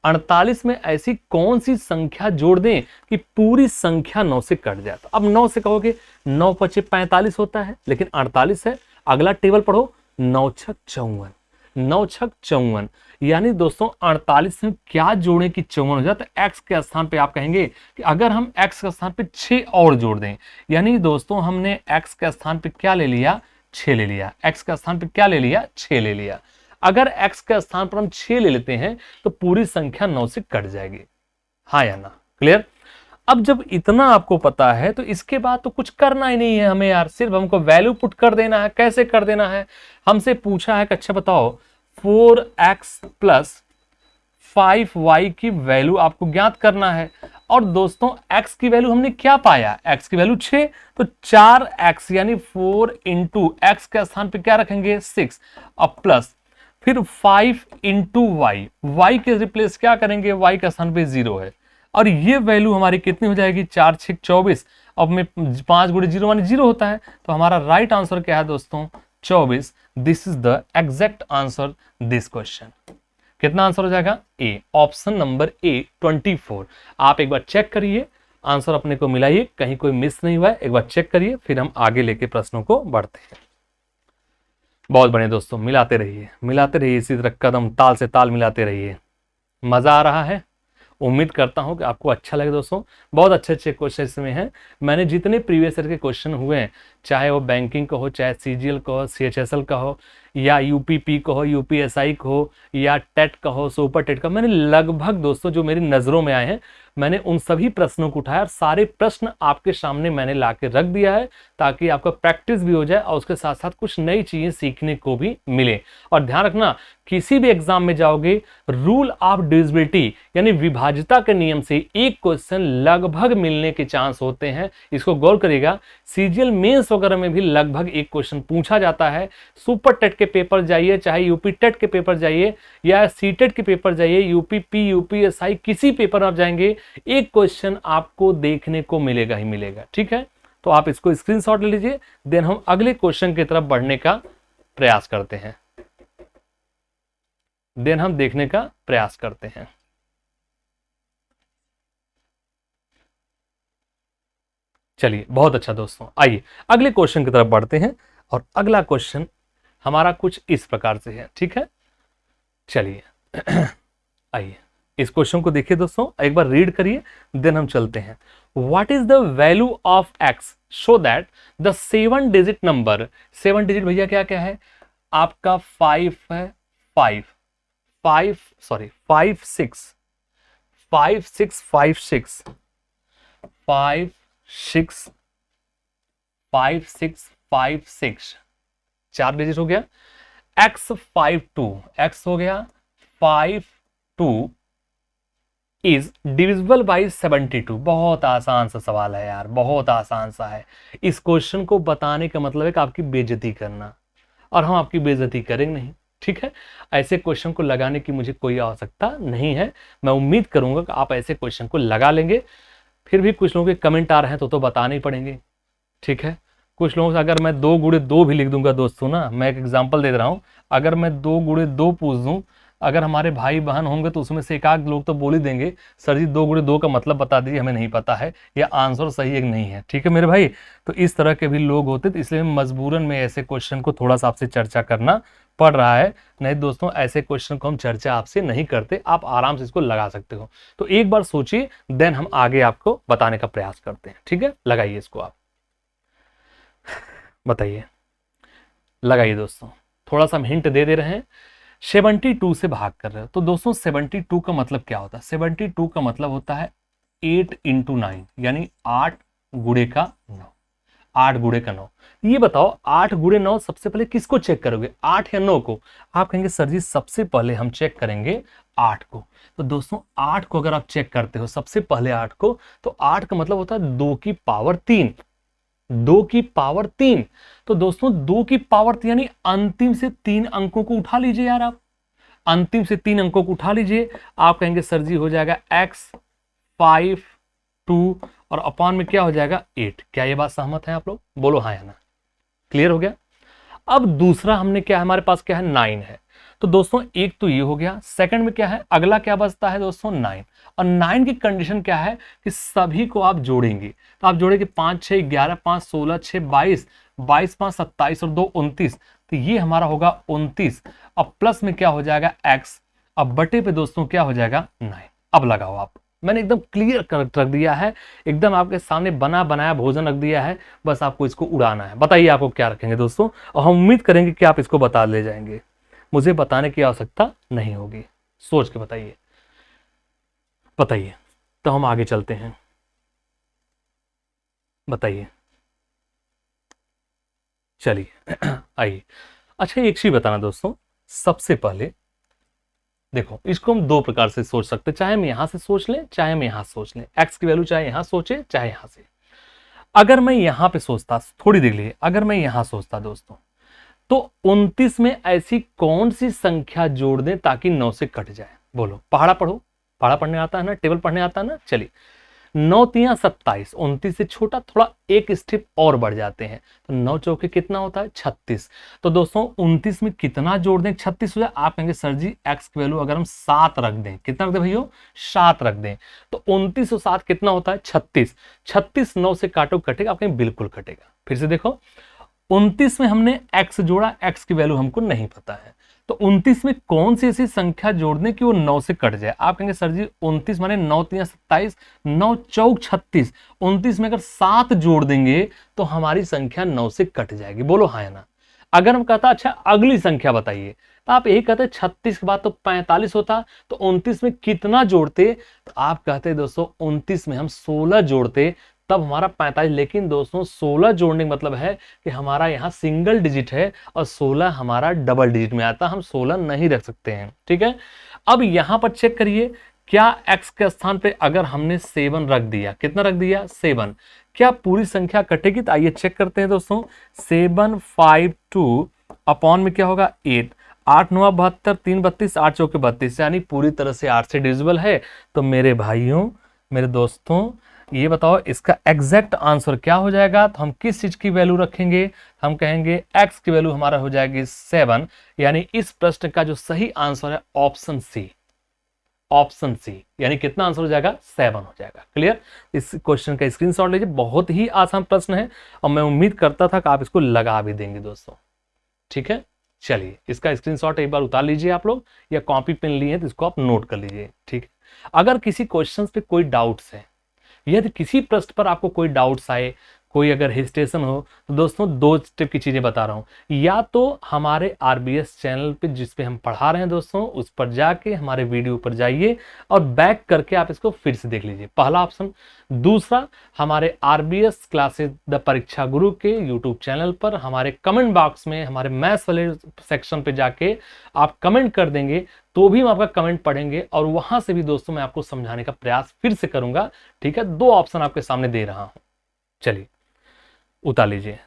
48 में ऐसी कौन सी संख्या जोड़ दें कि पूरी संख्या 9 से कट जाए? तो अब 9 से कहोगे 9 पचे 45 होता है, लेकिन 48 है। अगला टेबल पढ़ो, 9 छक 54, 9 छक 54, यानी दोस्तों 48 में क्या जोड़ें कि 54 हो जाए? तो x के स्थान पे आप कहेंगे कि अगर हम x के स्थान पे 6 और जोड़ दें, यानी दोस्तों हमने x के स्थान पे क्या ले लिया? 6 ले लिया। x के स्थान पे क्या ले लिया? 6 ले लिया। अगर x के स्थान पर हम 6 ले लेते हैं तो पूरी संख्या 9 से कट जाएगी। हाँ या ना? क्लियर? अब जब इतना आपको पता है तो इसके बाद तो कुछ करना ही नहीं है हमें यार, सिर्फ हमको वैल्यू पुट कर देना है। कैसे कर देना है? हमसे पूछा है कि अच्छा बताओ 4x प्लस 5y की वैल्यू आपको ज्ञात करना है। और दोस्तों x की वैल्यू हमने क्या पाया? x की वैल्यू 6, तो 4x यानी 4 इंटू एक्स के स्थान पे क्या रखेंगे? 6, अब प्लस फिर 5 इंटू वाई, वाई के रिप्लेस क्या करेंगे? y के स्थान पे 0 है, और ये वैल्यू हमारी कितनी हो जाएगी? 4 6 24। अब में 5 गुणे 0 माने 0 होता है, तो हमारा राइट आंसर क्या है दोस्तों? 24। This is the exact answer this question. कितना आंसर हो जाएगा? ए, ऑप्शन नंबर ए 24। आप एक बार चेक करिए, आंसर अपने को मिलाइए, कहीं कोई मिस नहीं हुआ है, एक बार चेक करिए, फिर हम आगे लेके प्रश्नों को बढ़ते हैं। बहुत बढ़िया दोस्तों, मिलाते रहिए इसी तरह कदम ताल से ताल मिलाते रहिए। मजा आ रहा है? उम्मीद करता हूं कि आपको अच्छा लगे दोस्तों। बहुत अच्छे अच्छे क्वेश्चन इसमें हैं। मैंने जितने प्रीवियस ईयर के क्वेश्चन हुए हैं, चाहे वो बैंकिंग का हो, चाहे सीजीएल का हो, सीएचएसएल का हो, या यूपीपी का हो, यूपीएसआई का हो, या टेट का हो, सुपर टेट का, मैंने लगभग दोस्तों जो मेरी नज़रों में आए हैं, मैंने उन सभी प्रश्नों को उठाया और सारे प्रश्न आपके सामने मैंने ला के रख दिया है, ताकि आपका प्रैक्टिस भी हो जाए और उसके साथ साथ कुछ नई चीज़ें सीखने को भी मिले। और ध्यान रखना, किसी भी एग्जाम में जाओगे, रूल ऑफ डिविजिबिलिटी यानी विभाज्यता के नियम से एक क्वेश्चन लगभग मिलने के चांस होते हैं। इसको गौर करिएगा, सीजीएल मेंस वगैरह में भी लगभग एक क्वेश्चन पूछा जाता है। सुपर टेट के पेपर जाइए, चाहे यूपी टेट के पेपर जाइए या सीटेट के पेपर जाइए, यूपीपी, यूपीएसआई, किसी पेपर आप जाएंगे, एक क्वेश्चन आपको देखने को मिलेगा ही मिलेगा। ठीक है, तो आप इसको स्क्रीनशॉट ले लीजिए, देन हम अगले क्वेश्चन की तरफ बढ़ने का प्रयास करते हैं, देन हम देखने का प्रयास करते हैं। चलिए, बहुत अच्छा दोस्तों, आइए अगले क्वेश्चन की तरफ बढ़ते हैं। और अगला क्वेश्चन हमारा कुछ इस प्रकार से है। ठीक है, चलिए आइए इस क्वेश्चन को देखिए दोस्तों, एक बार रीड करिए, देन हम चलते हैं। What is the value of x so that the 7 digit number, 7 digit भैया क्या क्या है आपका? 5 है, 5 6 5 6 5 6 5 6 5 6 5 6 5 6, 4 डिजिट हो गया। x 5 2, x हो गया 5 2 इज डिविजिबल बाई 72। बहुत आसान सा सवाल है यार, बहुत आसान सा है। इस क्वेश्चन को बताने का मतलब है कि आपकी बेइज्जती करना, और हम आपकी बेइज्जती करेंगे नहीं। ठीक है, ऐसे क्वेश्चन को लगाने की मुझे कोई आवश्यकता नहीं है। मैं उम्मीद करूंगा कि आप ऐसे क्वेश्चन को लगा लेंगे। फिर भी कुछ लोगों के कमेंट आ रहे हैं तो बताने ही पड़ेंगे। ठीक है, कुछ लोगों से अगर मैं 2 गुणे 2 भी लिख दूंगा दोस्तों ना, मैं एक एग्जांपल दे रहा हूं, अगर मैं 2 गुणे 2 पूछ दूं, अगर हमारे भाई बहन होंगे तो उसमें से एक आध लोग तो बोल ही देंगे, सर जी 2 गुणे 2 का मतलब बता दीजिए, हमें नहीं पता है, या आंसर सही एक नहीं है। ठीक है मेरे भाई, तो इस तरह के भी लोग होते, तो इसलिए मजबूरन में ऐसे क्वेश्चन को थोड़ा सा आपसे चर्चा करना पड़ रहा है। नहीं दोस्तों, ऐसे क्वेश्चन को हम चर्चा आपसे नहीं करते, आप आराम से इसको लगा सकते हो। तो एक बार सोचिए, देन हम आगे आपको बताने का प्रयास करते हैं। ठीक है, लगाइए इसको, आप बताइए, लगाइए दोस्तों। थोड़ा सा हम हिंट दे रहे हैं, 72 से भाग कर रहे हो, तो दोस्तों 72 का मतलब क्या होता है? 72 का मतलब होता है 8 इंटू 9, यानी 8 गुणे का 9, 8 गुणे का 9। ये बताओ 8 गुणे 9 सबसे पहले किसको चेक करोगे, 8 या 9 को? आप कहेंगे सर जी सबसे पहले हम चेक करेंगे 8 को। तो दोस्तों 8 को अगर आप चेक करते हो सबसे पहले 8 को, तो 8 का मतलब होता है 2 की पावर 3। 2 की पावर 3। तो दोस्तों 2 की पावर 3 यानी अंतिम से 3 अंकों को उठा लीजिए यार, आप अंतिम से 3 अंकों को उठा लीजिए। आप कहेंगे सर जी हो जाएगा x 5 2 और अपॉन में क्या हो जाएगा 8। क्या ये बात सहमत है आप लोग? बोलो हाँ या ना। क्लियर हो गया? अब दूसरा हमने क्या है, हमारे पास क्या है 9 है। तो दोस्तों एक तो ये हो गया, सेकंड में क्या है, अगला क्या बचता है दोस्तों 9। और 9 की कंडीशन क्या है कि सभी को आप जोड़ेंगे। तो आप जोड़ेंगे 5 6 11 5 16 6 22 22 5 27 और 2 29। तो ये हमारा होगा 29। अब प्लस में क्या हो जाएगा x, अब बटे पे दोस्तों क्या हो जाएगा 9। अब लगाओ आप, मैंने एकदम क्लियर कर रख दिया है, एकदम आपके सामने बना बनाया भोजन रख दिया है, बस आपको इसको उड़ाना है। बताइए आपको क्या रखेंगे दोस्तों, और हम उम्मीद करेंगे कि आप इसको बता ले जाएंगे, मुझे बताने की आवश्यकता नहीं होगी। सोच के बताइए, बताइए तो हम आगे चलते हैं। बताइए, चलिए आइए। अच्छा एक चीज बताना दोस्तों, सबसे पहले देखो इसको हम दो प्रकार से सोच सकते हैं, चाहे हम यहां से सोच लें चाहे हम यहां सोच लें। एक्स की वैल्यू चाहे यहां सोचे चाहे यहां से। अगर मैं यहां पे सोचता, थोड़ी देर लिए अगर मैं यहां सोचता दोस्तों, तो 29 में ऐसी कौन सी संख्या जोड़ दें ताकि 9 से कट जाए? बोलो, पहाड़ा पढ़ो, पहाड़ा पढ़ने आता है ना, टेबल पढ़ने आता है ना। चलिए 9 तिया 27, 29 से छोटा थोड़ा एक स्टेप और बढ़ जाते हैं, तो 9 चौके कितना होता है 36। तो दोस्तों 29 में कितना जोड़ दें 36 हो जाए? आप कहेंगे सर जी एक्स की वैल्यू अगर हम 7 रख दें, कितना रख दें भैया 7 रख दें, तो 29 और 7 कितना होता है 36। 36 9 से काटो कटेगा? आप कहेंगे बिल्कुल कटेगा। फिर से देखो 29 में हमने x जोड़ा, x की वैल्यू हमको नहीं पता है, तो 29 में कौन सी ऐसी संख्या जोड़ दें कि वो 9 से कट जाए? आप कहेंगे सर जी 29 माने 9 तिया 27 9 चौक 36, 29 में अगर 7 जोड़ देंगे तो हमारी संख्या 9 से कट जाएगी। बोलो हाँ या ना। अगर हम कहता अच्छा अगली संख्या बताइए, तो आप यही कहते 36 के बाद तो 45 होता, तो 29 में कितना जोड़ते? तो आप कहते दोस्तों 29 में हम 16 जोड़ते तब हमारा 45। लेकिन दोस्तों 16 जोड़ने का मतलब है कि हमारा यहाँ सिंगल डिजिट है और 16 हमारा डबल डिजिट में आता, हम 16 नहीं रख सकते हैं। ठीक है, अब यहां पर चेक करिए, क्या x के स्थान पे अगर हमने 7 रख दिया, कितना रख दिया 7, क्या पूरी संख्या कटेगी? तो आइए चेक करते हैं दोस्तों। 7 5 2 अपॉन में क्या होगा 8, 8 9 72 3 32 8 चौके 32, यानी पूरी तरह से 8 से डिविजिबल है। तो मेरे भाइयों मेरे दोस्तों ये बताओ इसका एग्जैक्ट आंसर क्या हो जाएगा? तो हम किस चीज की वैल्यू रखेंगे? हम कहेंगे x की वैल्यू हमारा हो जाएगी 7, यानी इस प्रश्न का जो सही आंसर है ऑप्शन सी, ऑप्शन सी, यानी कितना आंसर हो जाएगा 7 हो जाएगा। क्लियर? इस क्वेश्चन का स्क्रीनशॉट लीजिए, बहुत ही आसान प्रश्न है और मैं उम्मीद करता था कि आप इसको लगा भी देंगे दोस्तों। ठीक है, चलिए इसका स्क्रीनशॉट एक बार उतार लीजिए आप लोग, या कॉपी पेन लिए तो इसको आप नोट कर लीजिए। ठीक है, अगर किसी क्वेश्चन पे कोई डाउट्स है, यदि किसी प्रश्न पर आपको कोई डाउट्स आए, कोई अगर हेजिटेशन हो, तो दोस्तों दो स्टेप की चीजें बता रहा हूं। या तो हमारे आरबीएस चैनल पे जिस पे हम पढ़ा रहे हैं दोस्तों, उस पर जाके हमारे वीडियो पर जाइए और बैक करके आप इसको फिर से देख लीजिए, पहला ऑप्शन। दूसरा, हमारे आरबीएस क्लासेस द परीक्षा गुरु के यूट्यूब चैनल पर हमारे कमेंट बॉक्स में हमारे मैथ्स वाले सेक्शन पे जाके आप कमेंट कर देंगे, तो भी हम आपका कमेंट पढ़ेंगे और वहां से भी दोस्तों मैं आपको समझाने का प्रयास फिर से करूंगा। ठीक है, दो ऑप्शन आपके सामने दे रहा हूं। चलिए उतार लीजिए।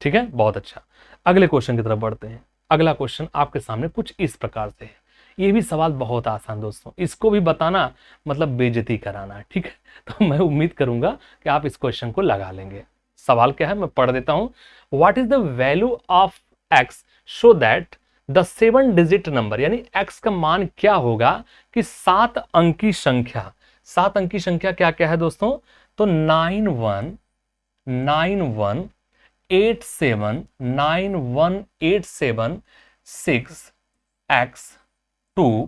ठीक है, बहुत अच्छा। अगले क्वेश्चन की तरफ बढ़ते हैं। अगला क्वेश्चन आपके सामने कुछ इस प्रकार से है। ये भी सवाल बहुत आसान दोस्तों, इसको भी बताना मतलब बेइज्जती कराना है। ठीक है, तो मैं उम्मीद करूंगा कि आप इस क्वेश्चन को लगा लेंगे। सवाल क्या है मैं पढ़ देता हूं। What is the value of x so that the 7 digit number, यानी एक्स का मान क्या होगा कि 7 अंकी संख्या, 7 अंकी संख्या क्या क्या है दोस्तों? तो 9187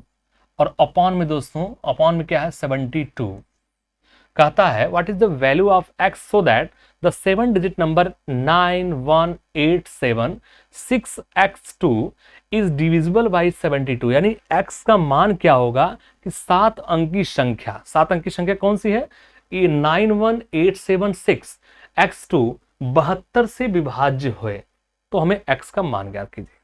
और अपॉन में दोस्तों, अपॉन में क्या है 72। कहता है what is the value of x so that the 7 digit number 91876x2 is divisible by 72, यानी x का मान क्या होगा कि 7 अंकी संख्या, 7 अंकी संख्या कौन सी है? ये 91876 x2 72 से विभाज्य हुए, तो हमें x का मान ज्ञात कीजिए।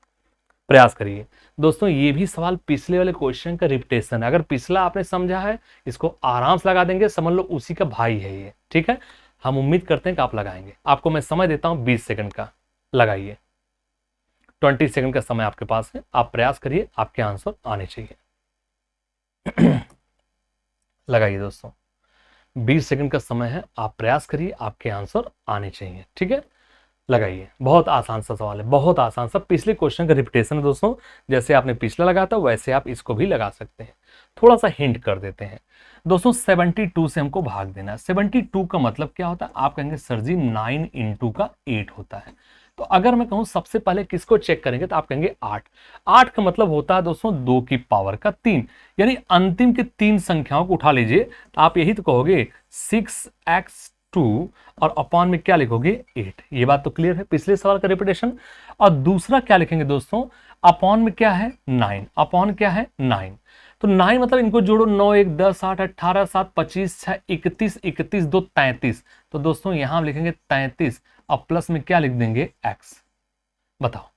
प्रयास करिए दोस्तों। ये भी सवाल पिछले वाले क्वेश्चन का रिपीटेशन है। अगर पिछला आपने समझा है, इसको आराम से लगा देंगे, समझ लो उसी का भाई है ये। ठीक है, हम उम्मीद करते हैं कि आप लगाएंगे। आपको मैं समय देता हूं 20 सेकंड का, लगाइए। 20 सेकंड का समय आपके पास है, आप प्रयास करिए, आपके आंसर आने चाहिए। लगाइए दोस्तों, 20 सेकंड का समय है, आप प्रयास करिए, आपके आंसर आने चाहिए। ठीक है, लगाइए। बहुत आसान सा सवाल है, बहुत आसान सा, पिछले क्वेश्चन का रिपीटेशन है दोस्तों। जैसे आपने पिछला लगाया था वैसे आप इसको भी लगा सकते हैं। थोड़ा सा हिंट कर देते हैं दोस्तों। 72 से हमको भाग देना है। 72 का मतलब क्या होता है? आप कहेंगे सर जी 9 इंटू का 8 होता है। तो अगर मैं कहूं सबसे पहले किसको चेक करेंगे तो आप कहेंगे 8। 8 का मतलब होता है दोस्तों 2 की पावर का 3, यानी अंतिम के 3 संख्याओं को उठा लीजिए तो आप यही तो कहोगे 6x2 और अपॉन में क्या लिखोगे 8। ये बात तो क्लियर है, पिछले सवाल का रिपीटेशन। और दूसरा क्या लिखेंगे दोस्तों, अपॉन में क्या है 9, अपॉन क्या है 9। तो 9 मतलब इनको जोड़ो, 9 1 10 8 18 7 25 6 31 31 2 33। तो दोस्तों यहां हम लिखेंगे 33 और प्लस में क्या लिख देंगे x। बताओ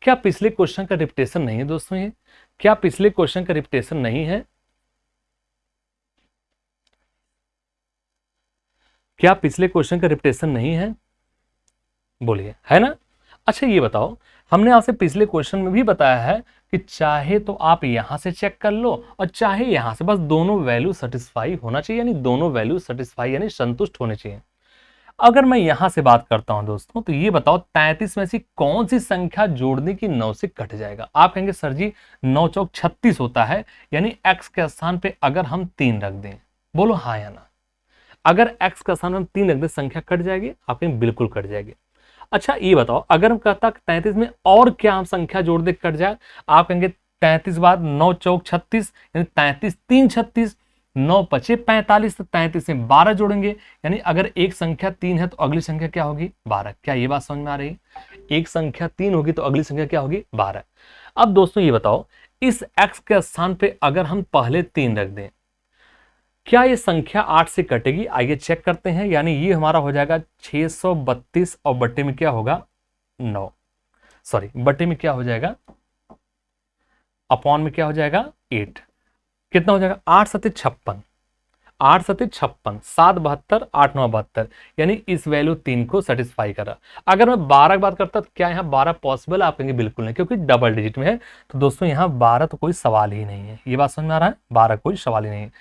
क्या पिछले क्वेश्चन का रिपीटेशन नहीं है दोस्तों? ये क्या पिछले क्वेश्चन का रिपीटेशन नहीं है? क्या पिछले क्वेश्चन का रिपीटेशन नहीं है? बोलिए, है ना? अच्छा ये बताओ, हमने आपसे पिछले क्वेश्चन में भी बताया है कि चाहे तो आप यहां से चेक कर लो और चाहे यहां से, बस दोनों वैल्यू सेटिस्फाई होना चाहिए, यानी दोनों वैल्यू सेटिस्फाई यानी संतुष्ट होने चाहिए। अगर मैं यहां से बात करता हूं दोस्तों, तो ये बताओ 33 में से कौन सी संख्या जोड़ने की 9 से कट जाएगा? आप कहेंगे सर जी 9 चौक 36 होता है, यानी x के स्थान पे अगर हम 3 रख दें, बोलो हाँ या ना। अगर x के स्थान में हम 3 रख दें संख्या कट जाएगी? आप कहेंगे बिल्कुल कट जाएगी। अच्छा ये बताओ, अगर हम कहता 33 में और क्या हम संख्या जोड़ दे कट जाए? आप कहेंगे 33 बाद 9 चौक 36, यानी 33 3 36, 9 पचे 45, तो 33 में 12 जोड़ेंगे, यानी अगर एक संख्या 3 है तो अगली संख्या क्या होगी 12। क्या ये बात समझ में आ रही? एक संख्या 3 होगी तो अगली संख्या क्या होगी 12। अब दोस्तों ये बताओ, इस x के स्थान पे अगर हम पहले 3 रख दें, क्या ये संख्या 8 से कटेगी? आइए चेक करते हैं। यानी ये हमारा हो जाएगा 632 और बट्टे में क्या होगा 9, सॉरी बट्टे में क्या हो जाएगा, अपॉन में क्या हो जाएगा 8। कितना हो जाएगा 8 सत्ते 56, 8 सत्ते 56, 7 72, 8 9 72, यानी इस वैल्यू 3 को सेटिस्फाई करा। अगर मैं 12 की बात करता तो क्या यहाँ 12 पॉसिबल? आप कहेंगे बिल्कुल नहीं, क्योंकि डबल डिजिट में है। तो दोस्तों यहाँ 12 तो कोई सवाल ही नहीं है। ये बात समझ में आ रहा है? 12 कोई सवाल ही नहीं है।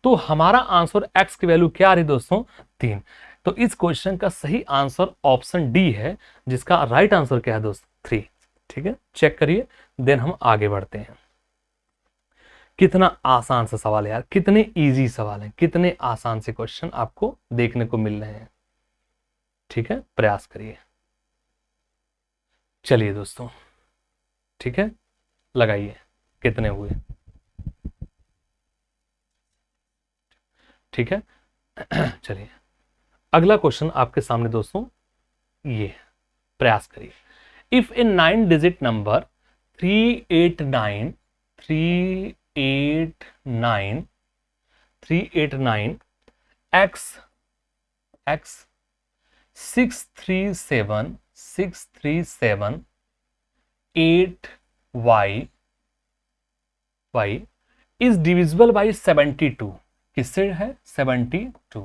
तो हमारा आंसर x की वैल्यू क्या आ रही दोस्तों 3। तो इस क्वेश्चन का सही आंसर ऑप्शन डी है, जिसका राइट आंसर क्या है दोस्तों 3। ठीक है, चेक करिए, देन हम आगे बढ़ते हैं। कितना आसान सा सवाल है यार, कितने इजी सवाल हैं, कितने आसान से क्वेश्चन आपको देखने को मिल रहे हैं। ठीक है, प्रयास करिए। चलिए दोस्तों, ठीक है, लगाइए कितने हुए। ठीक है, चलिए अगला क्वेश्चन आपके सामने दोस्तों ये, प्रयास करिए। If A 9 digit number 389 389 389 x 637 8y is divisible by 72। किससे है 72,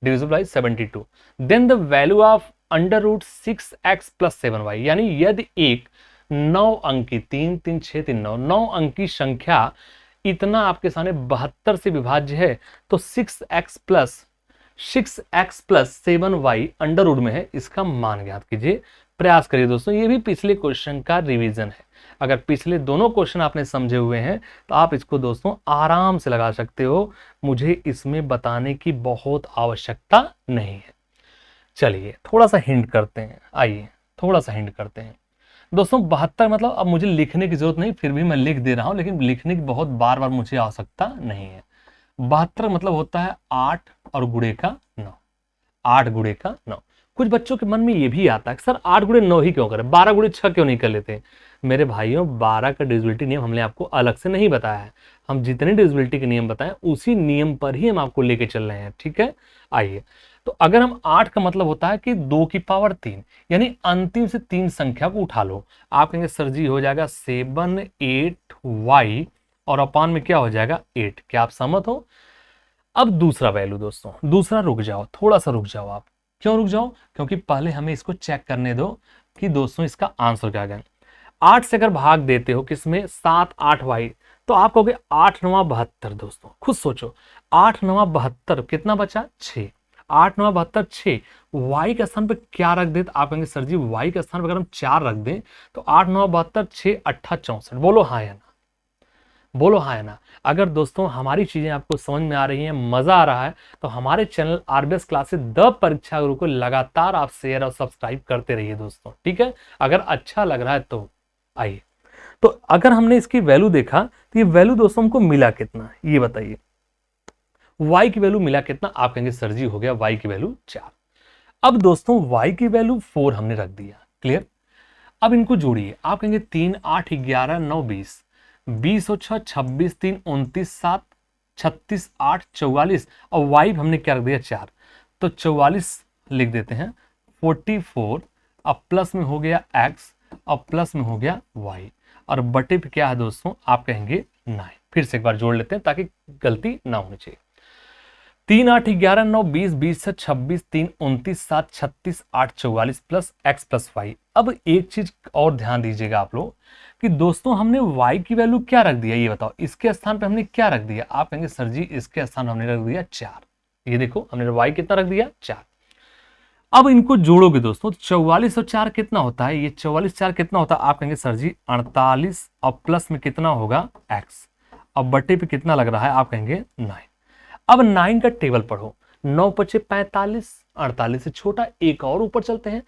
divisible by 72। Then the value of under root 6x plus 7y, यानी यदि एक 9 अंकी 3 3 6 3 9 अंकी संख्या इतना आपके सामने 72 से विभाज्य है, तो 6x plus 7y under root में है, इसका मान ज्ञात कीजिए। प्रयास करिए दोस्तों, ये भी पिछले क्वेश्चन का रिवीजन है। अगर पिछले दोनों क्वेश्चन आपने समझे हुए हैं तो आप इसको दोस्तों आराम से लगा सकते हो, मुझे इसमें बताने की बहुत आवश्यकता नहीं है। चलिए थोड़ा सा हिंट करते हैं, आइए थोड़ा सा हिंट करते हैं दोस्तों। 72 मतलब अब मुझे लिखने की जरूरत नहीं, फिर भी मैं लिख दे रहा हूं, लेकिन लिखने की बहुत बार बार मुझे आवश्यकता नहीं है। 72 मतलब होता है 8 और गुणे का 9, 8 गुणे का 9। कुछ बच्चों के मन में ये भी आता है सर 8 गुणे 9 ही क्यों करें, 12 गुणे 6 क्यों नहीं कर लेते? मेरे भाइयों 12 का डिविजिबिलिटी नियम हमने आपको अलग से नहीं बताया है। हम जितने डिविजिबिलिटी के नियम बताएं उसी नियम पर ही हम आपको लेके चल रहे हैं। ठीक है, आइए तो अगर हम 8 का मतलब होता है कि 2 की पावर 3, यानी अंतिम से 3 संख्या को उठा लो। आप कहेंगे सर जी हो जाएगा 7 8y और अपान में क्या हो जाएगा 8। क्या आप सहमत हो? अब दूसरा वैल्यू दोस्तों, दूसरा रुक जाओ, थोड़ा सा रुक जाओ आप। क्यों रुक जाओ? क्योंकि पहले हमें इसको चेक करने दो कि दोस्तों इसका आंसर क्या है। 8 से अगर भाग देते हो किसमें, 7 8y, तो आप कहोगे 8 9 72। दोस्तों खुद सोचो, 8 9 72 कितना बचा 6, 8 9 72 6, y के स्थान पर क्या रख दे? आप कहेंगे सर जी y के स्थान पर अगर हम 4 रख दें तो 8 9 72 6 8 64। बोलो हाँ या ना, बोलो हाँ या ना। अगर दोस्तों हमारी चीजें आपको समझ में आ रही हैं, मजा आ रहा है, तो हमारे चैनल आरबीएस क्लासेस द परीक्षा गुरु को लगातार आप शेयर और सब्सक्राइब करते रहिए दोस्तों, ठीक है। अगर अच्छा लग रहा है तो आइए। तो अगर हमने इसकी वैल्यू देखा तो ये वैल्यू दोस्तों हमको मिला कितना, ये बताइए। y की वैल्यू मिला कितना? आप कहेंगे सर जी हो गया y की वैल्यू 4। अब दोस्तों y की वैल्यू 4 हमने रख दिया, क्लियर। अब इनको जोड़िए, आप कहेंगे 3 8 11 9 20, 20 और 6 26, 3 29, 7 36 8 44 और y हमने क्या रख दिया 4, तो 44 लिख देते हैं। 44 अब प्लस में हो गया x और प्लस में हो गया y और बटे पे क्या है दोस्तों, आप कहेंगे 9। फिर से एक बार जोड़ लेते हैं ताकि गलती ना होनी चाहिए। 3 8 11 9 20, 20 से 26, 3 29, 7 36 8 44 प्लस x प्लस y। अब एक चीज और ध्यान दीजिएगा आप लोग कि दोस्तों हमने y की वैल्यू क्या रख दिया, ये बताओ। इसके स्थान पे हमने क्या रख दिया? आप कहेंगे सर जी इसके स्थान हमने रख दिया 4। ये देखो हमने y कितना रख दिया 4। अब इनको जोड़ोगे दोस्तों, 44 और 4 कितना होता है? ये 44 4 कितना होता है? आप कहेंगे सर जी 48 और प्लस में कितना होगा x, अब बटे पे कितना लग रहा है? आप कहेंगे 9। अब 9 का टेबल पढ़ो, 9 पचे 45, 48 से छोटा, एक और ऊपर चलते हैं,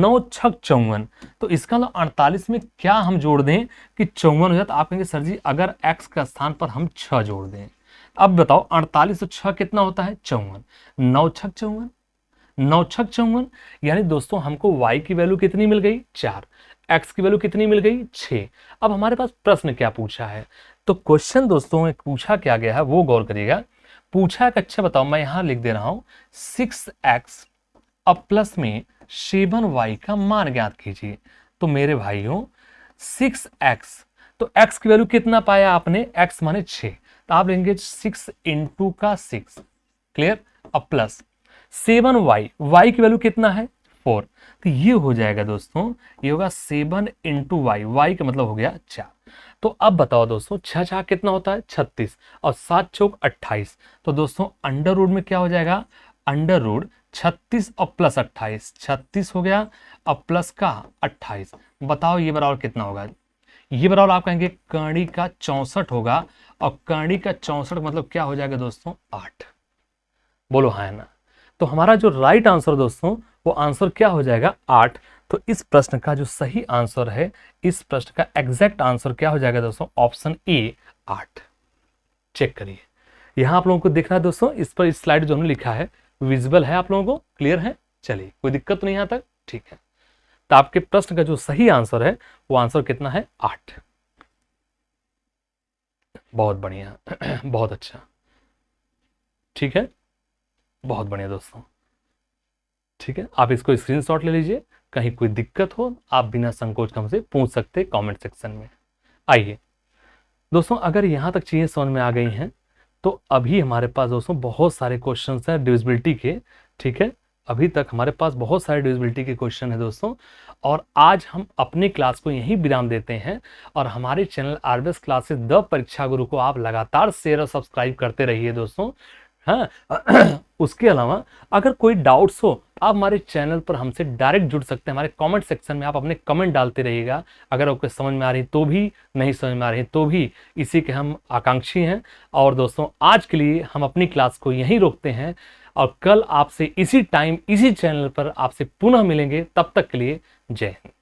9 छक 54। तो इसका मतलब 48 में क्या हम जोड़ दें कि 54 हो जाता? आप कहेंगे सर जी अगर x का स्थान पर हम 6 जोड़ दें। अब बताओ 48 और 6 कितना होता है? 54। 9 छक 54, 9 छक 54, यानी दोस्तों हमको y की वैल्यू कितनी मिल गई 4, x की वैल्यू कितनी मिल गई 6। अब हमारे पास प्रश्न क्या पूछा है? तो क्वेश्चन दोस्तों में पूछा क्या गया है वो गौर करिएगा। पूछा कि अच्छा बताओ, मैं यहां लिख दे रहा हूं 6x अब प्लस में 7y का मान ज्ञात कीजिए। तो मेरे भाइयों 6x, तो x की वैल्यू कितना पाया आपने? x माने 6, तो आप लेंगे 6 इंटू का 6, क्लियर। अब प्लस 7y, y की वैल्यू कितना है 4, तो ये हो जाएगा दोस्तों, ये होगा 7 इंटू वाई, वाई का मतलब हो गया 4। तो अब बताओ दोस्तों 6 6 कितना होता है 36 और 7 चौक 28। तो दोस्तों अंडर रूट में क्या हो जाएगा? अंडर रूट 36 और प्लस 28, 36 हो गया और प्लस का 28। बताओ ये बराबर कितना होगा? ये बराबर आप कहेंगे कड़ी का 64 होगा और कड़ी का 64 मतलब क्या हो जाएगा दोस्तों 8। बोलो हाँ ना। तो हमारा जो राइट आंसर दोस्तों वो आंसर क्या हो जाएगा 8। तो इस प्रश्न का जो सही आंसर है, इस प्रश्न का एग्जैक्ट आंसर क्या हो जाएगा दोस्तों? Option A 8। चेक करिए, यहां आप लोगों को दिख रहा है दोस्तों, इस पर इस स्लाइड जो हमने लिखा है विजिबल है आप लोगों को, क्लियर है? चलिए कोई दिक्कत तो नहीं यहां तक, ठीक है। तो आपके प्रश्न का जो सही आंसर है वो आंसर कितना है 8। बहुत बढ़िया बहुत अच्छा, ठीक है, बहुत बढ़िया दोस्तों, ठीक है। आप इसको स्क्रीनशॉट ले लीजिए, कहीं कोई दिक्कत हो आप बिना संकोच हमसे पूछ सकते कमेंट सेक्शन में। आइए दोस्तों, अगर यहाँ तक चीज़ें समझ में आ गई हैं तो अभी हमारे पास दोस्तों बहुत सारे क्वेश्चन हैं डिविजिबिलिटी के, ठीक है। अभी तक हमारे पास बहुत सारे डिविजिबिलिटी के क्वेश्चन है दोस्तों, और आज हम अपनी क्लास को यहीं विराम देते हैं। और हमारे चैनल आरबीएस क्लासेस द परीक्षा गुरु को आप लगातार शेयर और सब्सक्राइब करते रहिए दोस्तों, हाँ। उसके अलावा अगर कोई डाउट्स हो आप हमारे चैनल पर हमसे डायरेक्ट जुड़ सकते हैं, हमारे कमेंट सेक्शन में आप अपने कमेंट डालते रहिएगा। अगर आपको समझ में आ रही तो भी, नहीं समझ में आ रही तो भी, इसी के हम आकांक्षी हैं। और दोस्तों आज के लिए हम अपनी क्लास को यहीं रोकते हैं और कल आपसे इसी टाइम इसी चैनल पर आपसे पुनः मिलेंगे। तब तक के लिए जय हिंद।